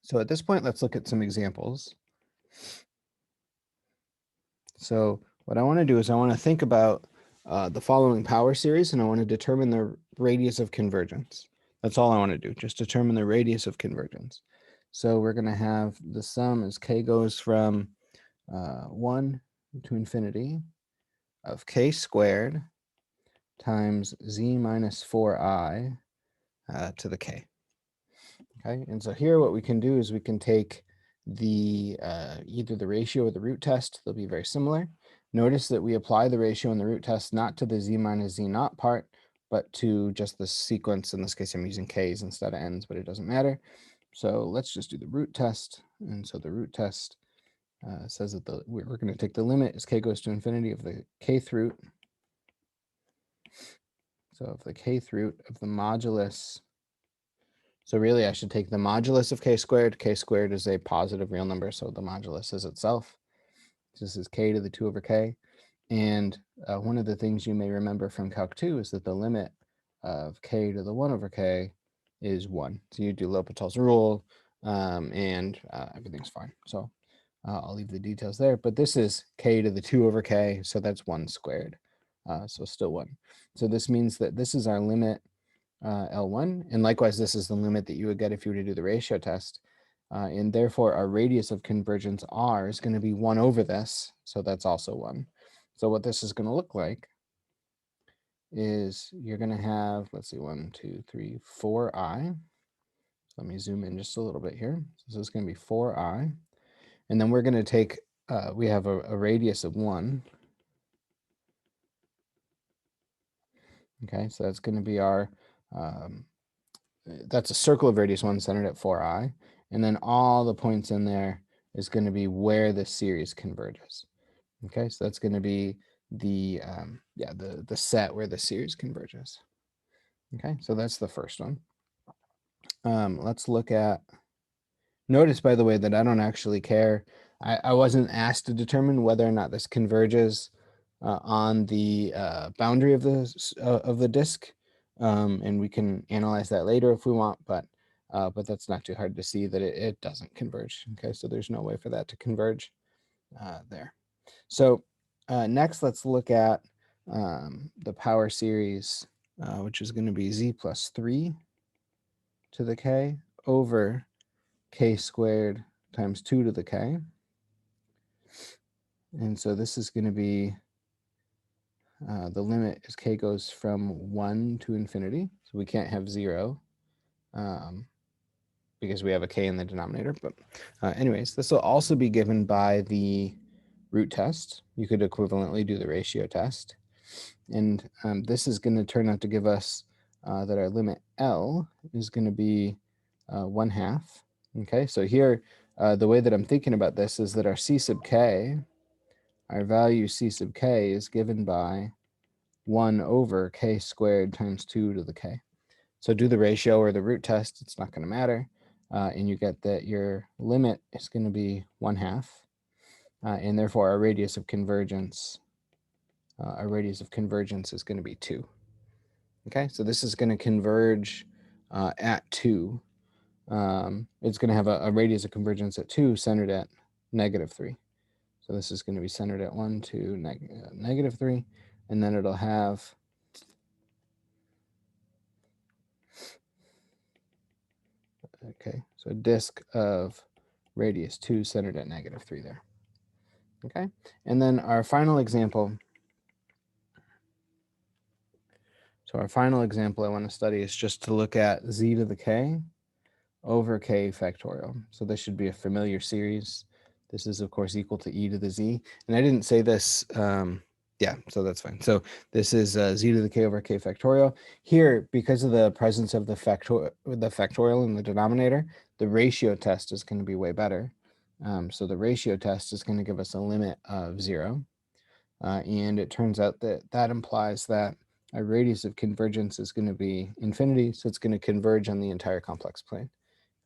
So at this point, let's look at some examples. So what I want to do is I want to think about the following power series, and I want to determine the radius of convergence. That's all I want to do, just determine the radius of convergence. So we're going to have the sum as k goes from 1 to infinity of k squared times z minus 4i to the k. Okay, and so here what we can do is we can take the either the ratio or the root test. They'll be very similar. Notice that we apply the ratio and the root test not to the z minus z naught part, but to just the sequence. In this case, I'm using k's instead of n's, but it doesn't matter. So let's just do the root test. And so the root test says that we're going to take the limit as k goes to infinity of the kth root. So of the kth root of the modulus. So really, I should take the modulus of k squared. K squared is a positive real number, so the modulus is itself. This is k to the 2 over k. And one of the things you may remember from Calc 2 is that the limit of k to the 1 over k is 1. So you do L'Hopital's rule, and everything's fine. So I'll leave the details there. But this is k to the 2 over k, so that's 1 squared. So still 1. So this means that this is our limit L1, and likewise this is the limit that you would get if you were to do the ratio test, and therefore our radius of convergence R is going to be 1 over this, so that's also 1. So what this is going to look like is you're going to have, let's see, 1 2 3 4i. Let me zoom in just a little bit here. So this is going to be 4i, and then we're going to take we have a radius of 1. Okay, so that's going to be our that's a circle of radius 1 centered at 4i, and then all the points in there is going to be where the series converges. Okay, so that's going to be the the set where the series converges. Okay, so that's the first one. Let's look at, notice by the way that I don't actually care. I wasn't asked to determine whether or not this converges on the boundary of the disk. And we can analyze that later if we want, but that's not too hard to see that it doesn't converge. Okay, so there's no way for that to converge there. So next, let's look at the power series, which is going to be z plus 3 to the k over k squared times 2 to the k. And so this is going to be the limit as k goes from 1 to infinity. So we can't have 0 because we have a k in the denominator. But anyways, this will also be given by the root test. You could equivalently do the ratio test. And this is going to turn out to give us that our limit L is going to be 1/2. Okay, so here, the way that I'm thinking about this is that our c sub k, our value c sub k is given by 1 over k squared times 2 to the k. So do the ratio or the root test, it's not going to matter. And you get that your limit is going to be 1/2. And therefore our radius of convergence is going to be 2. Okay, so this is going to converge at 2. It's going to have a radius of convergence at 2 centered at -3. So this is going to be centered at 1 2 -3, and then it'll have so a disk of radius 2 centered at -3 there. Okay, and then our final example. So our final example I want to study is just to look at z to the k over k factorial. So this should be a familiar series. This is, of course, equal to e to the z. And I didn't say this. Yeah, so that's fine. So this is z to the k over k factorial. Here, because of the presence of the factorial in the denominator, the ratio test is going to be way better. So the ratio test is going to give us a limit of 0. And it turns out that that implies that our radius of convergence is going to be infinity. So it's going to converge on the entire complex plane.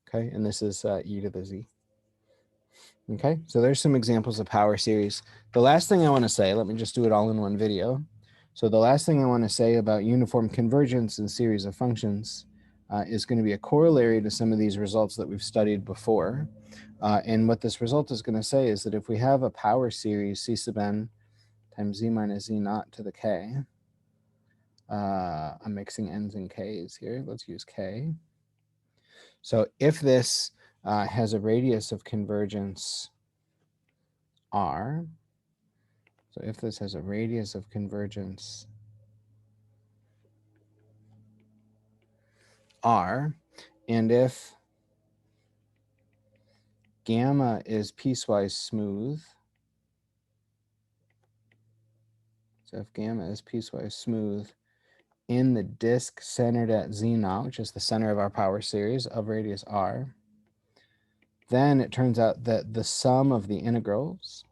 Okay, and this is e to the z. Okay, so there's some examples of power series. The last thing I want to say, let me just do it all in one video. So the last thing I want to say about uniform convergence and series of functions is going to be a corollary to some of these results that we've studied before. And what this result is going to say is that if we have a power series C sub n times z minus z naught to the k, I'm mixing n's and k's here. Let's use k. So if this has a radius of convergence r, so if this has a radius of convergence r, and if gamma is piecewise smooth, so if gamma is piecewise smooth in the disk centered at z naught, which is the center of our power series of radius r, then it turns out that the sum of the integrals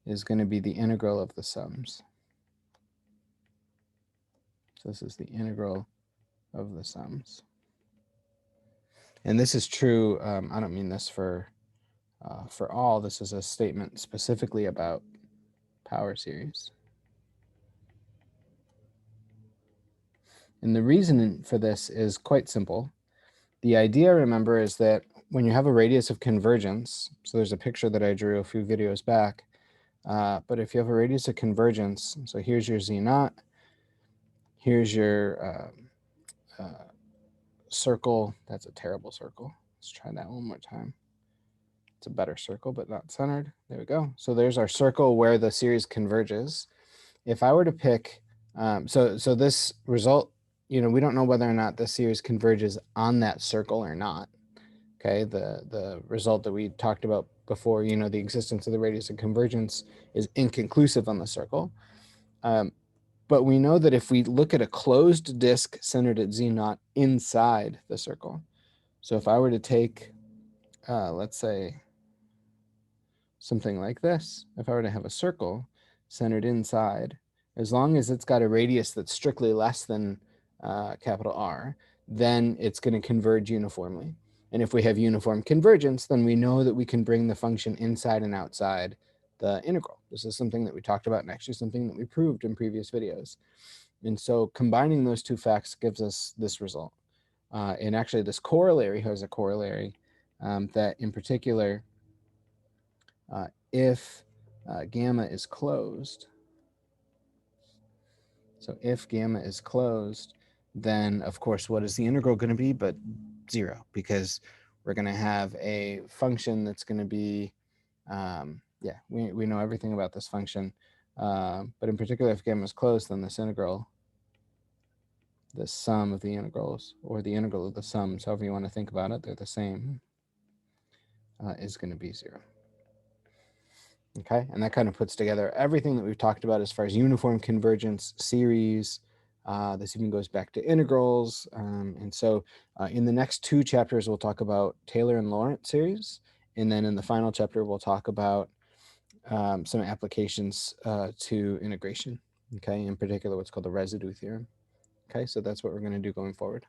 is going to be the integral of the sums. So this is the integral of the sums. And this is true, I don't mean this for all, this is a statement specifically about power series. And the reason for this is quite simple. The idea, remember, is that when you have a radius of convergence, so there's a picture that I drew a few videos back, but if you have a radius of convergence, so here's your z naught, here's your circle. That's a terrible circle. Let's try that one more time. It's a better circle, but not centered. There we go. So there's our circle where the series converges. If I were to pick, so this result, we don't know whether or not the series converges on that circle or not. Okay, the result that we talked about before, the existence of the radius of convergence is inconclusive on the circle. But we know that if we look at a closed disk centered at z naught inside the circle, so if I were to take, let's say, something like this, if I were to have a circle centered inside, as long as it's got a radius that's strictly less than capital R, then it's going to converge uniformly. And if we have uniform convergence, then we know that we can bring the function inside and outside the integral. This is something that we talked about and actually something that we proved in previous videos. And so combining those two facts gives us this result. And actually this corollary has a corollary that in particular, if gamma is closed, so if gamma is closed, then of course, what is the integral going to be but 0, because we're going to have a function that's going to be, we know everything about this function, but in particular, if gamma is closed, then this integral, the sum of the integrals, or the integral of the sums, however you want to think about it, they're the same, is going to be 0. Okay, and that kind of puts together everything that we've talked about as far as uniform convergence, series. This even goes back to integrals. And so in the next 2 chapters, we'll talk about Taylor and Lorentz series. And then in the final chapter, we'll talk about some applications to integration. Okay, in particular, what's called the residue theorem. Okay, so that's what we're going to do going forward.